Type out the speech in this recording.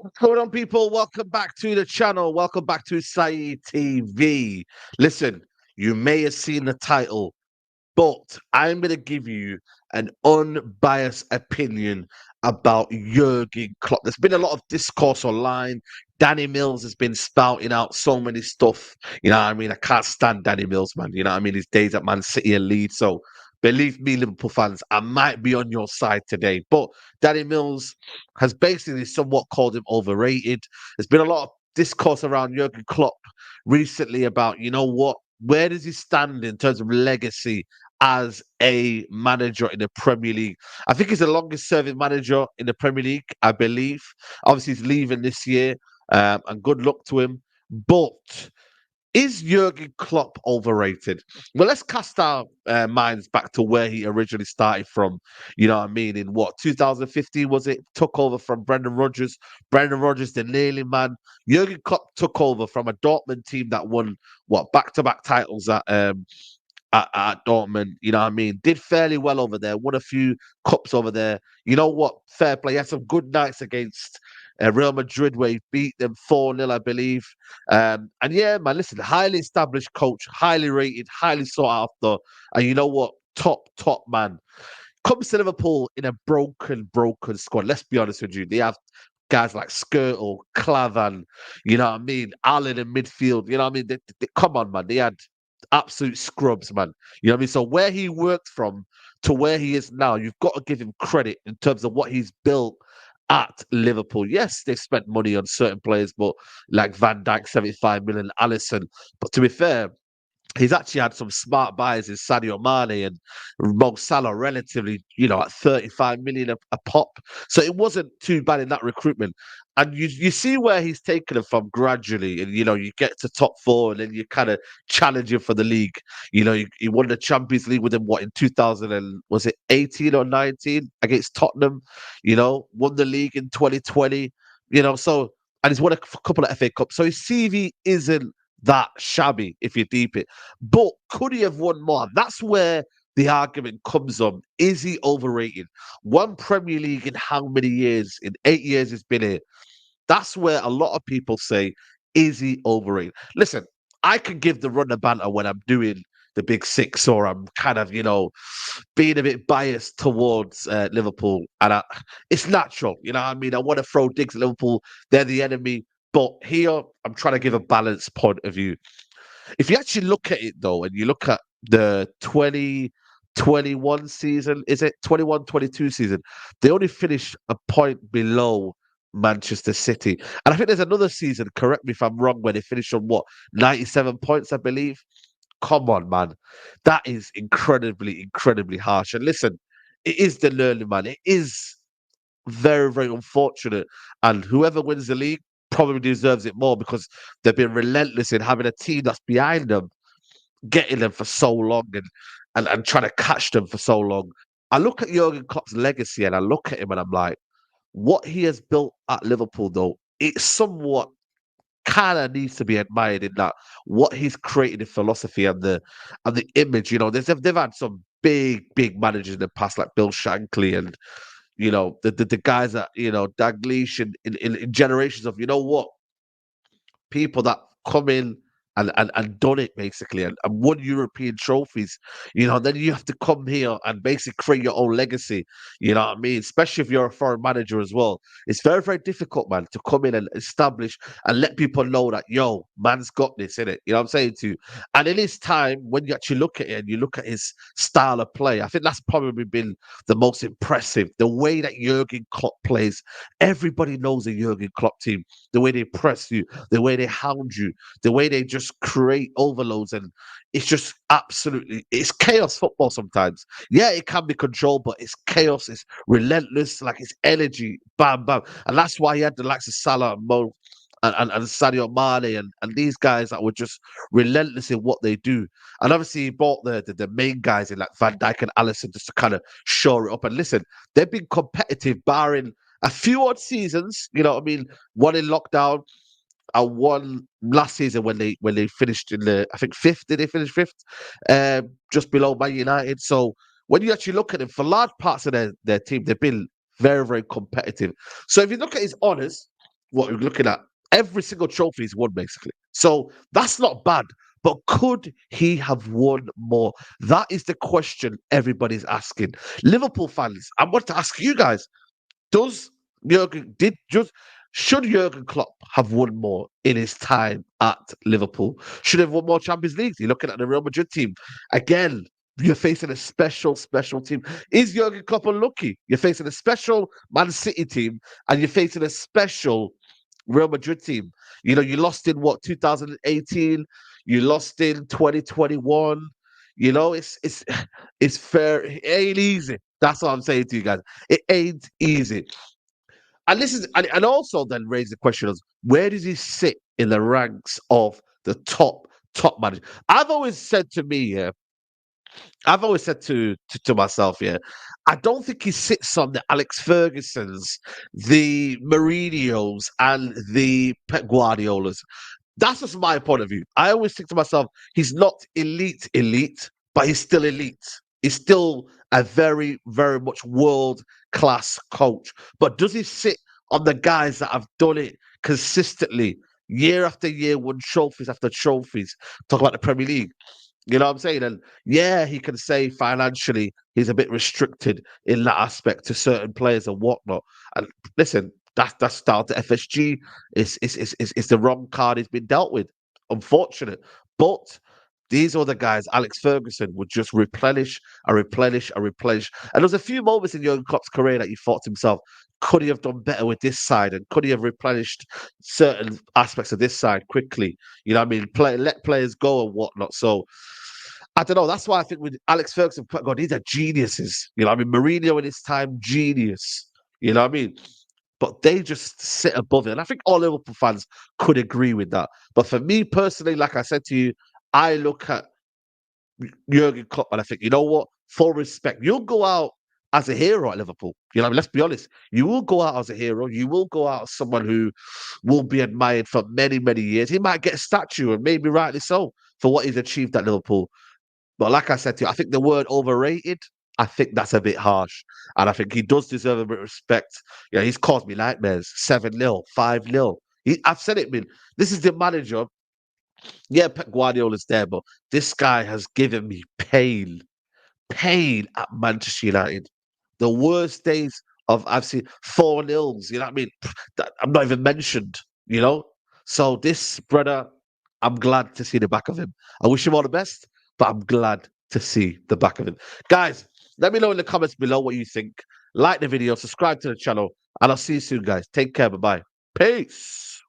What's going on, people? Welcome back to the channel. Welcome back to Saeed TV. Listen, you may have seen the title, but I'm going to give you an unbiased opinion about Jurgen Klopp. There's been a lot of discourse online. Danny Mills has been spouting out so many stuff. You know what I mean? I can't stand Danny Mills, man. You know what I mean? His days at Man City and Leeds. So believe me, Liverpool fans, I might be on your side today. But Danny Mills has basically somewhat called him overrated. There's been a lot of discourse around Jurgen Klopp recently about, you know what? Where does he stand in terms of legacy as a manager in the Premier League? I think he's the longest serving manager in the Premier League, I believe. Obviously, he's leaving this year, and good luck to him. But is Jurgen Klopp overrated? Well, let's cast our minds back to where he originally started from. You know what I mean? In what, 2015 was it? Took over from Brendan Rodgers. Brendan Rodgers, the nearly man. Jurgen Klopp took over from a Dortmund team that won what, back-to-back titles at Dortmund. You know what I mean? Did fairly well over there. Won a few cups over there. You know what? Fair play. He had some good nights against Real Madrid where he beat them 4-0, I believe. And yeah, man, listen, highly established coach, highly rated, highly sought after. And you know what? Top man. Comes to Liverpool in a broken squad. Let's be honest with you. They have guys like Skirtle, Clavan, you know what I mean? Allen in midfield, you know what I mean? Come on, man. They had absolute scrubs, man. You know what I mean? So where he worked from to where he is now, you've got to give him credit in terms of what he's built at Liverpool. Yes, they've spent money on certain players, but like Van Dijk, 75 million, Allison. But to be fair, he's actually had some smart buys in Sadio Mane and Mo Salah relatively, at 35 million a pop. So it wasn't too bad in that recruitment. And you see where he's taken them from gradually. And, you get to top four and then you kind of challenge him for the league. You won the Champions League with him, what, in 2000 and was it 18 or 19 against Tottenham? Won the league in 2020, and he's won a couple of FA Cups. So his CV isn't that shabby if you deep it. But could he have won more? That's where the argument comes on. Is he overrated? One Premier League in how many years? In 8 years he's been here. That's where a lot of people say, is he overrated? Listen, I can give the run of banter when I'm doing the big six or I'm kind of, being a bit biased towards Liverpool. And it's natural, you know what I mean? I want to throw digs at Liverpool. They're the enemy. But here, I'm trying to give a balanced point of view. If you actually look at it, though, and you look at the 2021 season, is it 21-22 season? They only finished a point below Manchester City. And I think there's another season, correct me if I'm wrong, where they finished on what, 97 points, I believe? Come on, man. That is incredibly harsh. And listen, it is the learning, man. It is very unfortunate. And whoever wins the league probably deserves it more because they've been relentless in having a team that's behind them, getting them for so long and trying to catch them for so long. I look at Jurgen Klopp's legacy and I look at him and I'm like, what he has built at Liverpool, though, it somewhat kind of needs to be admired in that what he's created in philosophy and the image. They've had some big managers in the past like Bill Shankly and the guys that Daglish in generations of people that come in and done it basically and won European trophies, then you have to come here and basically create your own legacy, you know what I mean? Especially if you're a foreign manager as well. It's very difficult, man, to come in and establish and let people know that, yo, man's got this in it. You know what I'm saying to you? And in his time, when you actually look at it and you look at his style of play, I think that's probably been the most impressive. The way that Jurgen Klopp plays, everybody knows a Jurgen Klopp team. The way they press you, the way they hound you, the way they just create overloads, and it's just it's chaos football sometimes. Yeah, it can be controlled, but it's chaos, it's relentless, like it's energy, bam, bam. And that's why he had the likes of Salah and Mo and Sadio Mane and these guys that were just relentless in what they do. And obviously he bought the main guys in like Van Dijk and Allison just to kind of shore it up. And listen, they've been competitive barring a few odd seasons, you know what I mean? One in lockdown, one last season when they finished in the, I think, fifth. Did they finish fifth? Just below Man United. So when you actually look at them, for large parts of their team, they've been very competitive. So if you look at his honours, what we're looking at, every single trophy he's won, basically. So that's not bad. But could he have won more? That is the question everybody's asking. Liverpool fans, I want to ask you guys: does Jurgen did just should Jurgen Klopp have won more in his time at Liverpool? Should he have won more Champions Leagues? You're looking at the Real Madrid team again. You're facing a special team. Is Jurgen Klopp unlucky? You're facing a special Man City team, and you're facing a special Real Madrid team. You know, you lost in what 2018. You lost in 2021. You know, it's fair. It ain't easy. That's what I'm saying to you guys. It ain't easy. And this is and also then raise the question of where does he sit in the ranks of the top manager? I've always said to me, yeah, I've always said to myself, yeah, I don't think he sits on the Alex Fergusons, the Mourinho's, and the Pep Guardiolas. That's just my point of view. I always think to myself, he's not elite, but he's still elite. He's still a very much world class coach. But does he sit on the guys that have done it consistently, year after year, won trophies after trophies? Talk about the Premier League. You know what I'm saying? And yeah, he can say financially he's a bit restricted in that aspect to certain players and whatnot. And listen, that's down to FSG. It's the wrong card he's been dealt with. Unfortunate. But these other guys, Alex Ferguson, would just replenish. And there's a few moments in Jurgen Klopp's career that he thought to himself, could he have done better with this side? And could he have replenished certain aspects of this side quickly? You know what I mean? Let players go and whatnot. So I don't know. That's why I think with Alex Ferguson, God, these are geniuses. You know what I mean? Mourinho in his time, genius. You know what I mean? But they just sit above it. And I think all Liverpool fans could agree with that. But for me personally, like I said to you, I look at Jurgen Klopp and I think, you know what? Full respect. You'll go out as a hero at Liverpool. You know, what I mean, let's be honest. You will go out as a hero. You will go out as someone who will be admired for many years. He might get a statue, and maybe rightly so, for what he's achieved at Liverpool. But like I said to you, I think the word overrated, I think that's a bit harsh. And I think he does deserve a bit of respect. You know, he's caused me nightmares. 7-0, 5-0. I've said it, man. This is the manager. Yeah, Pep Guardiola's there, but this guy has given me pain at Manchester United. The worst days of I've seen 4-0s, you know what I mean? That I'm not even mentioned, you know? So this brother, I'm glad to see the back of him. I wish him all the best, but I'm glad to see the back of him. Guys, let me know in the comments below what you think. Like the video, subscribe to the channel, and I'll see you soon, guys. Take care. Bye-bye. Peace.